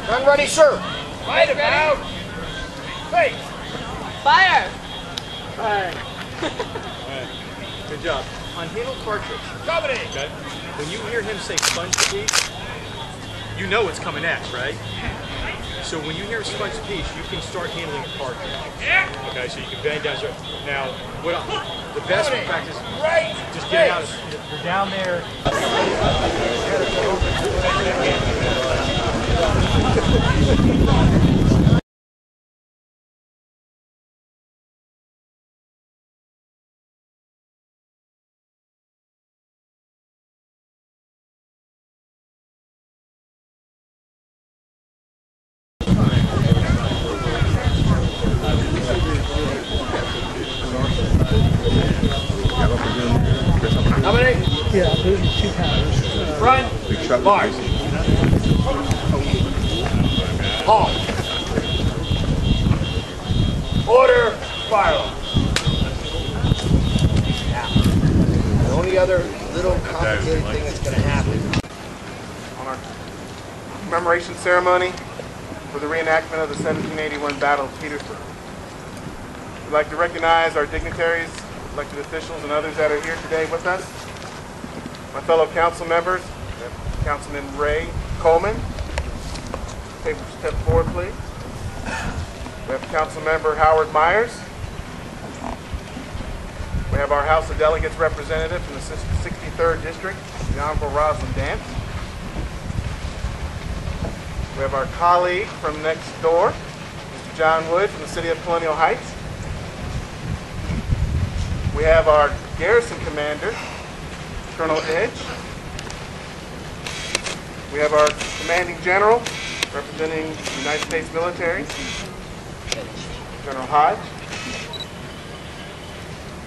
Gun ready, sir. Right about face. Fire! Fire. Alright, good job. On handle cartridge, Company. okay? When you hear him say sponge piece, you know it's coming next, right? So when you hear sponge piece, you can start handling the cartridge. Yeah. Okay, so you can bend down. Now, the best practice is Right. just get out. You're down there. How many? Yeah, those are 2 pounders. Front. Mark. Halt. Order. Fire. Now, the only other little complicated thing that's going to happen On our commemoration ceremony for the reenactment of the 1781 Battle of Petersburg. We'd like to recognize our dignitaries, elected officials, and others that are here today with us. My fellow council members, we have Councilman Ray Coleman. Step forward, please. We have Council Member Howard Myers. We have our House of Delegates representative from the 63rd District, the Honorable Rosalind Dance. We have our colleague from next door, Mr. John Wood from the City of Colonial Heights. We have our garrison commander, Colonel Edge. We have our commanding general representing the United States military, General Hodge.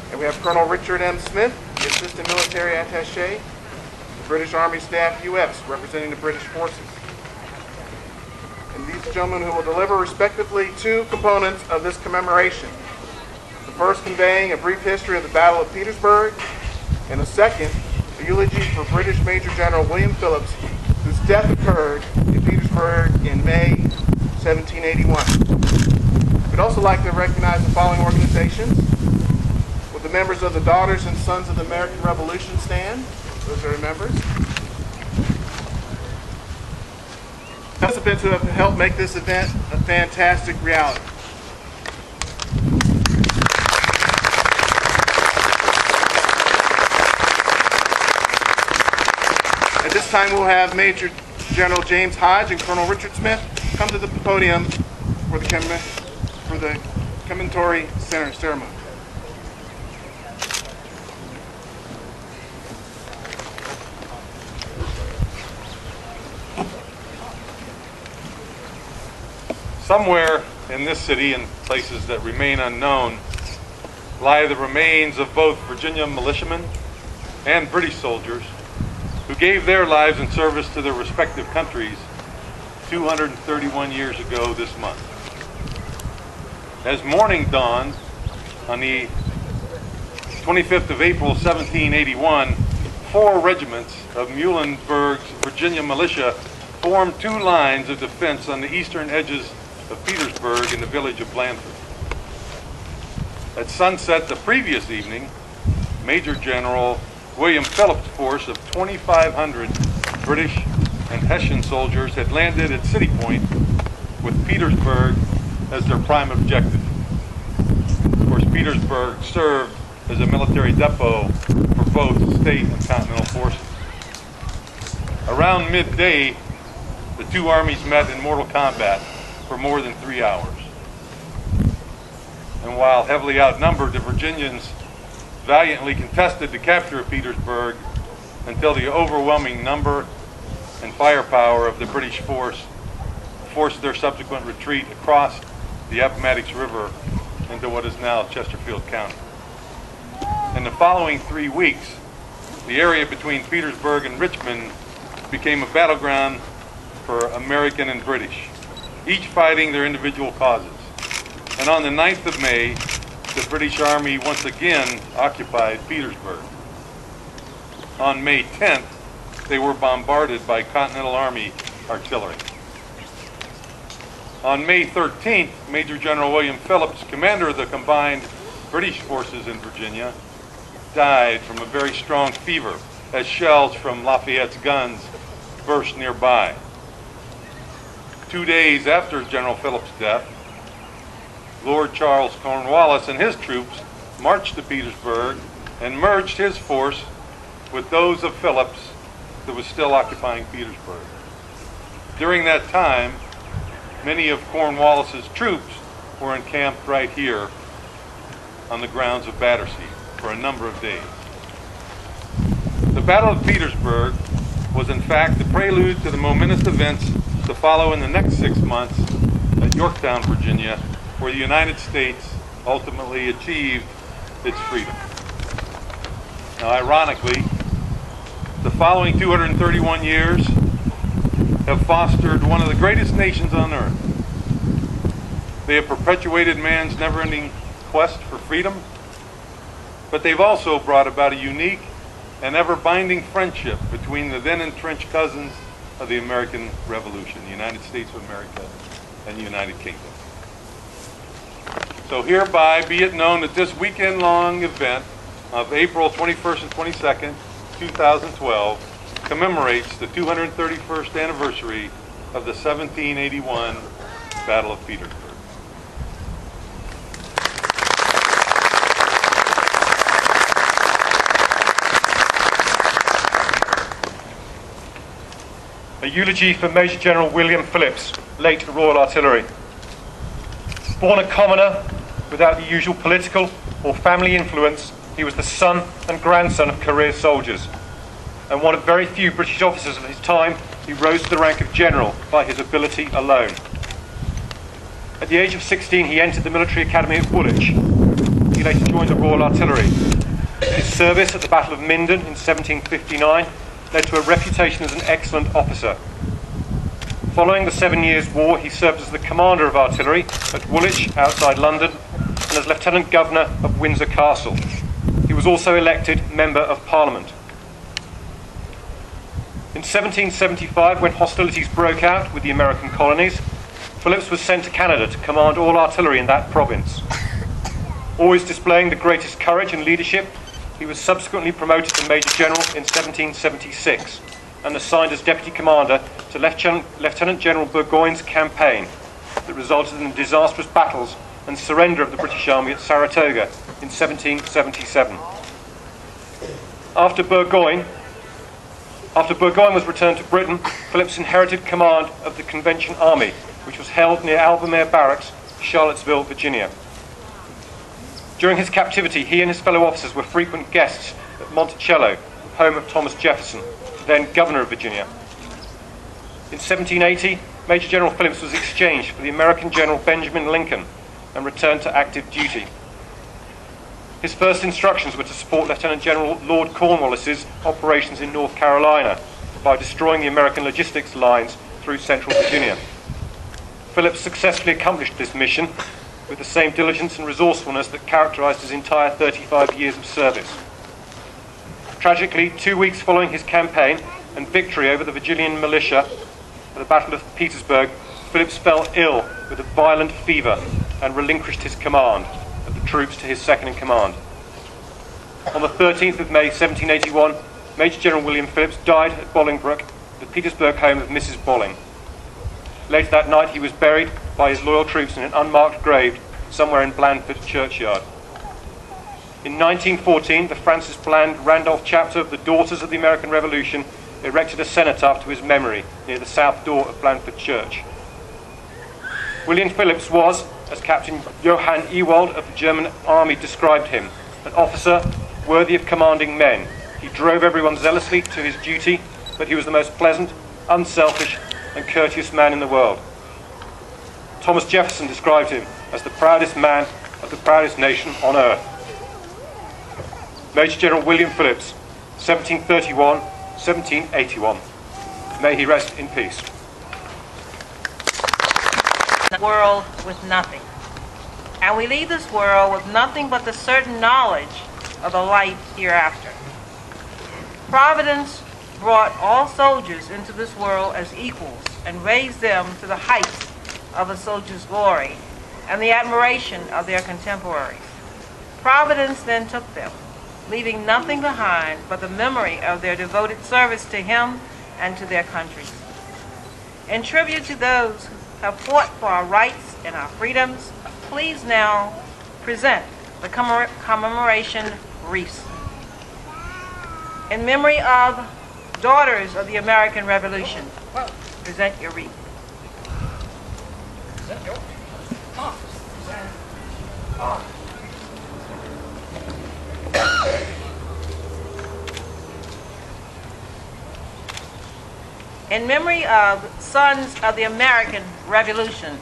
And we have Colonel Richard M. Smith, the Assistant Military Attaché, the British Army Staff US, representing the British forces. And these gentlemen who will deliver respectively 2 components of this commemoration. The first conveying a brief history of the Battle of Petersburg, and the second, a eulogy for British Major General William Phillips, whose death occurred in Petersburg in May 1781. We'd also like to recognize the following organizations. Will the members of the Daughters and Sons of the American Revolution stand? Those are members. Participants who have helped make this event a fantastic reality. At this time, we'll have Major General James Hodge and Colonel Richard Smith come to the podium for the commendatory ceremony. Somewhere in this city, and places that remain unknown, lie the remains of both Virginia militiamen and British soldiers who gave their lives in service to their respective countries 231 years ago this month. As morning dawned on the 25th of April 1781, 4 regiments of Muhlenberg's Virginia militia formed 2 lines of defense on the eastern edges of Petersburg in the village of Blandford. At sunset the previous evening, Major General William Phillips' force of 2,500 British and Hessian soldiers had landed at City Point with Petersburg as their prime objective. Of course, Petersburg served as a military depot for both state and continental forces. Around midday, the 2 armies met in mortal combat for more than 3 hours. And while heavily outnumbered, the Virginians valiantly contested the capture of Petersburg until the overwhelming number and firepower of the British force forced their subsequent retreat across the Appomattox River into what is now Chesterfield County. In the following 3 weeks, the area between Petersburg and Richmond became a battleground for American and British, each fighting their individual causes. And on the 9th of May, the British Army once again occupied Petersburg. On May 10th, they were bombarded by Continental Army artillery. On May 13th, Major General William Phillips, commander of the combined British forces in Virginia, died from a very strong fever as shells from Lafayette's guns burst nearby. 2 days after General Phillips' death, Lord Charles Cornwallis and his troops marched to Petersburg and merged his force with those of Phillips that was still occupying Petersburg. During that time, many of Cornwallis's troops were encamped right here on the grounds of Battersea for a number of days. The Battle of Petersburg was in fact the prelude to the momentous events to follow in the next 6 months at Yorktown, Virginia, where the United States ultimately achieved its freedom. Now, ironically, the following 231 years have fostered one of the greatest nations on earth. They have perpetuated man's never-ending quest for freedom, but they've also brought about a unique and ever-binding friendship between the then-entrenched cousins of the American Revolution, the United States of America and the United Kingdom. So hereby be it known that this weekend-long event of April 21st and 22nd, 2012, commemorates the 231st anniversary of the 1781 Battle of Petersburg. A eulogy for Major General William Phillips, late Royal Artillery. Born a commoner without the usual political or family influence, he was the son and grandson of career soldiers, and one of very few British officers of his time who rose to the rank of general by his ability alone. At the age of 16, he entered the military academy at Woolwich. He later joined the Royal Artillery. His service at the Battle of Minden in 1759 led to a reputation as an excellent officer. Following the 7 Years' War, he served as the commander of artillery at Woolwich, outside London, and as Lieutenant Governor of Windsor Castle. He was also elected Member of Parliament. In 1775, when hostilities broke out with the American colonies, Phillips was sent to Canada to command all artillery in that province. Always displaying the greatest courage and leadership, he was subsequently promoted to Major General in 1776 and assigned as Deputy Commander to Lieutenant General Burgoyne's campaign that resulted in disastrous battles and surrender of the British Army at Saratoga in 1777. After Burgoyne was returned to Britain, Phillips inherited command of the Convention Army, which was held near Albemarle Barracks, Charlottesville, Virginia. During his captivity, he and his fellow officers were frequent guests at Monticello, home of Thomas Jefferson, then Governor of Virginia. In 1780, Major General Phillips was exchanged for the American General Benjamin Lincoln and returned to active duty. His first instructions were to support Lieutenant General Lord Cornwallis's operations in North Carolina by destroying the American logistics lines through central Virginia. Phillips successfully accomplished this mission with the same diligence and resourcefulness that characterized his entire 35 years of service. Tragically, 2 weeks following his campaign and victory over the Virginian militia at the Battle of Petersburg, Phillips fell ill with a violent fever and relinquished his command of the troops to his second-in-command. On the 13th of May 1781, Major General William Phillips died at Bolingbroke, the Petersburg home of Mrs. Bolling. Later that night, he was buried by his loyal troops in an unmarked grave somewhere in Blandford churchyard. In 1914, the Francis Bland Randolph chapter of the Daughters of the American Revolution erected a cenotaph to his memory near the south door of Blandford Church. William Phillips was, as Captain Johann Ewald of the German Army described him, an officer worthy of commanding men. He drove everyone zealously to his duty, but he was the most pleasant, unselfish, and courteous man in the world. Thomas Jefferson described him as the proudest man of the proudest nation on earth. Major General William Phillips, 1731-1781. May he rest in peace. World with nothing. And we leave this world with nothing but the certain knowledge of the life hereafter. Providence brought all soldiers into this world as equals and raised them to the heights of a soldier's glory and the admiration of their contemporaries. Providence then took them, leaving nothing behind but the memory of their devoted service to him and to their countries. In tribute to those who have fought for our rights and our freedoms, please now present the commemoration wreaths. In memory of daughters of the American Revolution, present your wreath. In memory of sons of the American Revolution,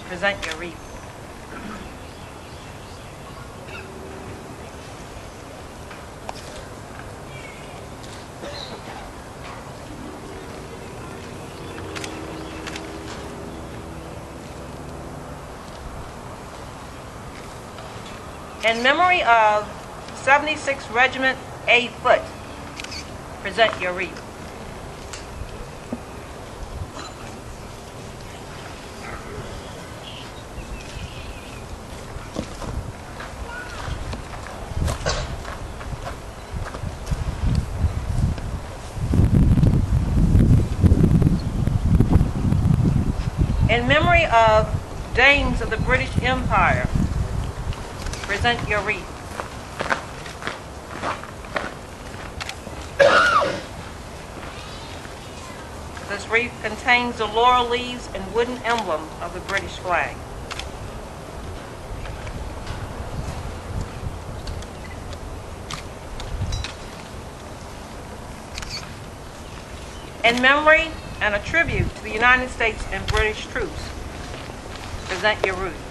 present your wreath. In memory of 76th Regiment A Foot, present your wreath. In memory of dames of the British Empire, present your wreath. This wreath contains the laurel leaves and wooden emblem of the British flag. In memory and a tribute to the United States and British troops, present your wreath.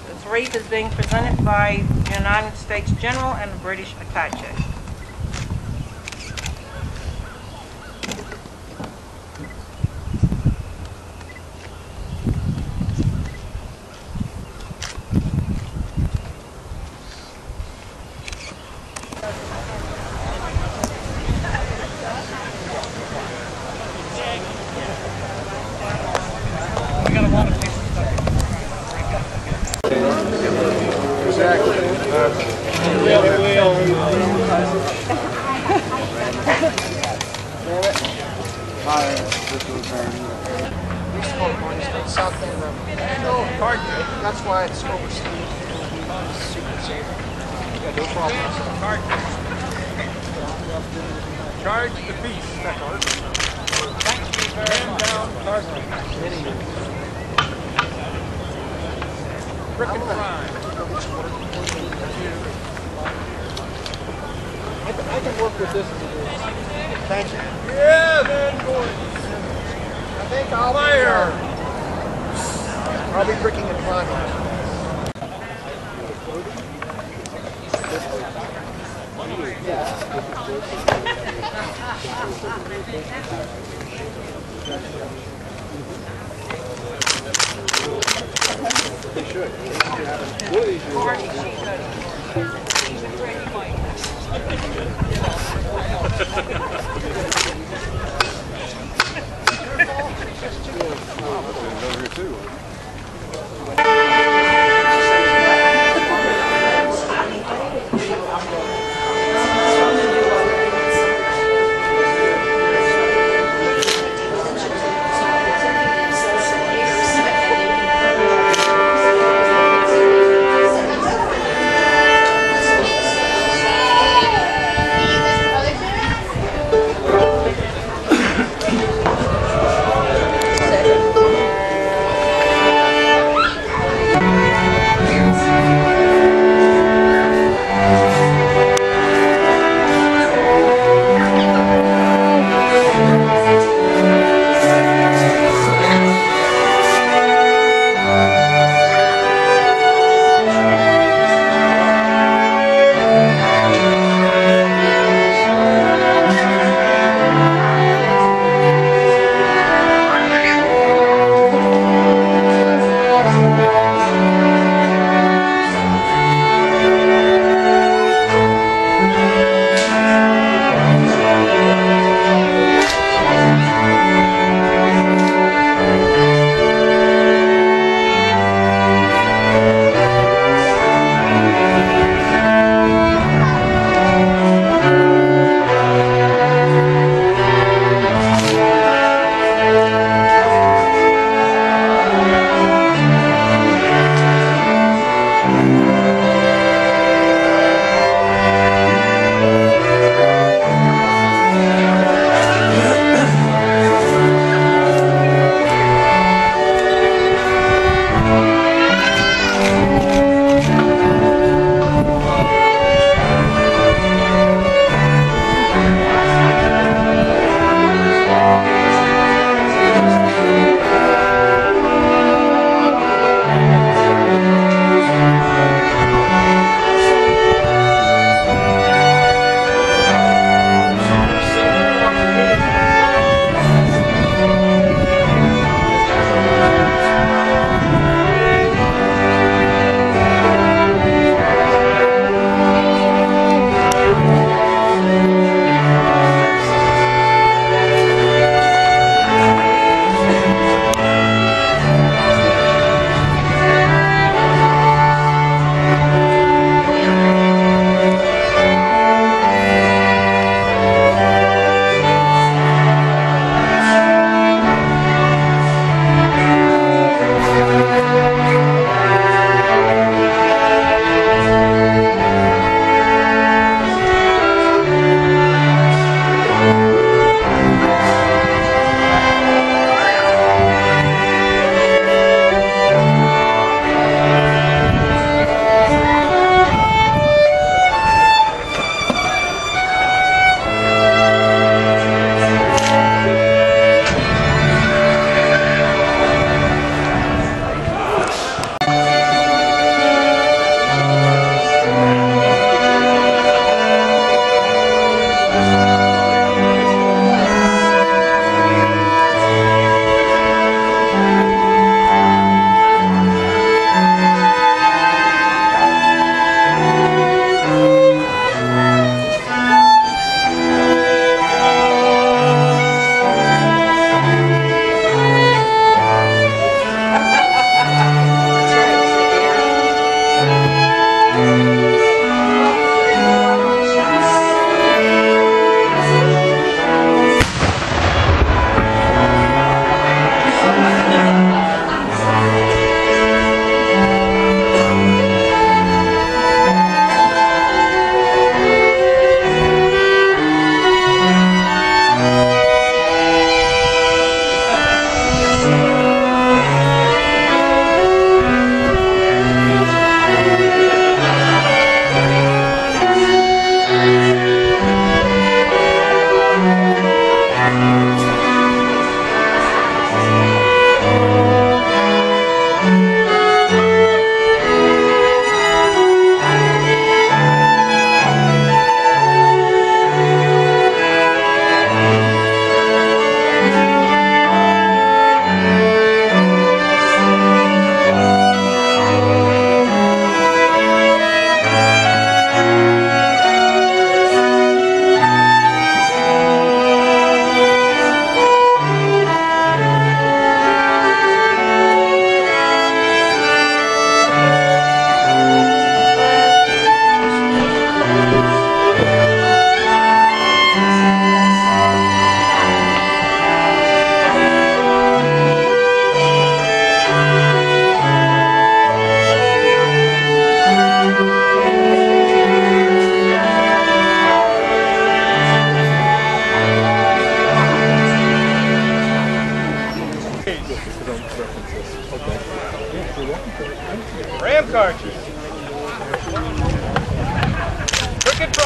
This wreath is being presented by the United States General and the British Attaché. That's why it's overseas. Secret saver. Yeah, no problem. Charge the beast. Man down, Carson. Frickin' crime. I can work with this. Thank you. Yeah, man, boys. I think I'll Fire. I'll be bricking and climbing. They should.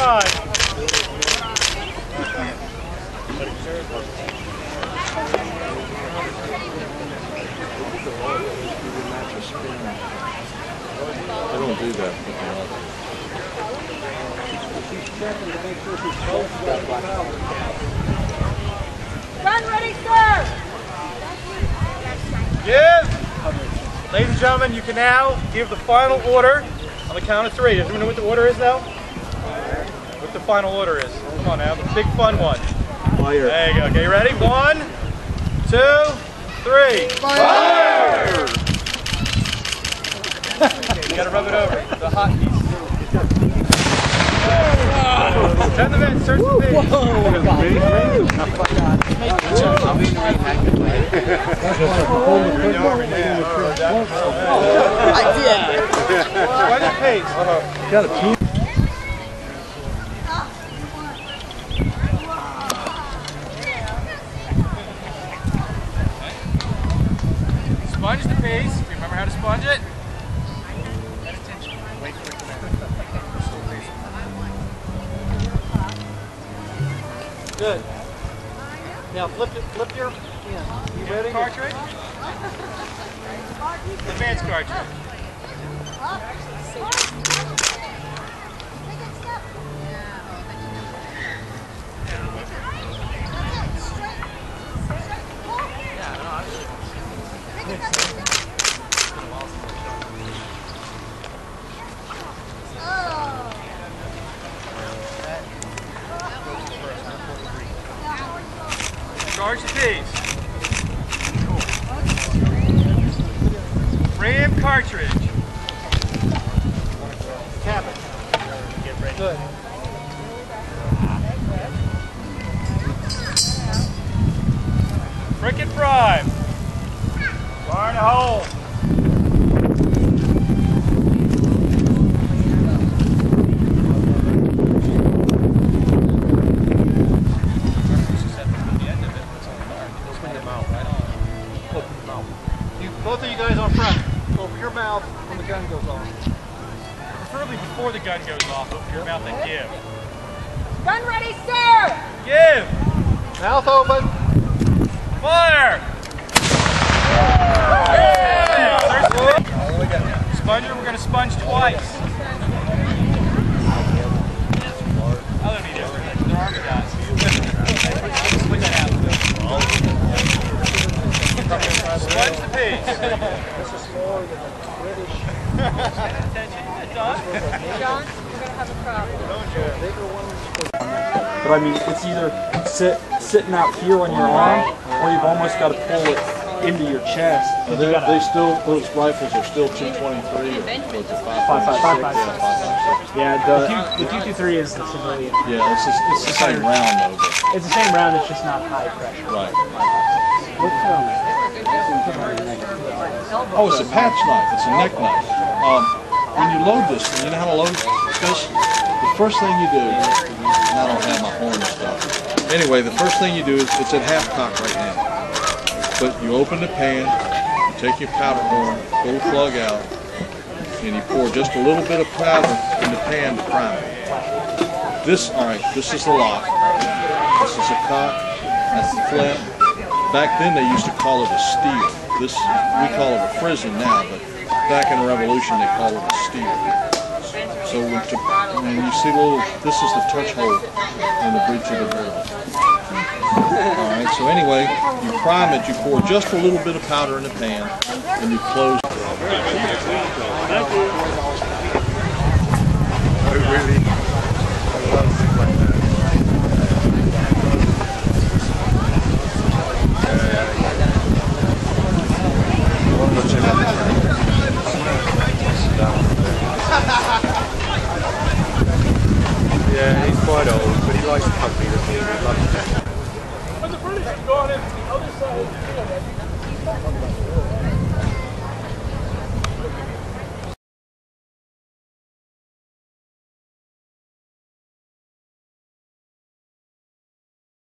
prime. I don't do that. Gun ready, sir! Give! Ladies and gentlemen, you can now give the final order on the count of 3. Does everyone know what the order is now? What the final order is? Come on now, the big fun one. Fire. There you go. Okay, ready? 1, 2, 3. Fire! You gotta rub it over. The hot piece. Turn the vent, search the page. Why the pace? Got a piece. Sponge the paste. Remember how to sponge it? Good. Now flip your, you ready? Cartridge? Advanced cartridge. Charge the piece. Ram cartridge. Cap it. Good. Frickin' prime. Fire in the hole. Both of you guys on front. Open your mouth when the gun goes off. Preferably before the gun goes off. Open your mouth and give. Gun ready, sir! Give! Mouth open. Fire! Sponger, we're going to sponge twice. I'll be different. They're army guys. Split that out. Sponge the piece. This is more than the British. John, you're gonna have a problem. But I mean, it's either sitting out here on your arm, or you've almost got to pull it into your chest. They still, those rifles are still 223 or 5.56. Yeah, the 223 is the civilian. Yeah, it's the same round though. But It's the same round, it's just not high pressure. right. Oh, it's a patch knife. It's a neck knife. When you load this, you know how to load this? The first thing you do, and I don't have my horn and stuff. Anyway, the first thing you do is, it's at half cock right now. But you open the pan, you take your powder horn, pull the plug out, and you pour just a little bit of powder in the pan to prime it. This, alright, this is the lock. This is a cock. That's the flint. Back then they used to call it a steel. This, we call it a frizzen now, but back in the Revolution they called it a steel. So when you see this is the touch hole in the breech of the barrel. Alright, so anyway, you prime it, you pour just a little bit of powder in the pan, and you close. Yeah, he's quite old, but he likes the company that he loves. When the British have gone into the other side of the field,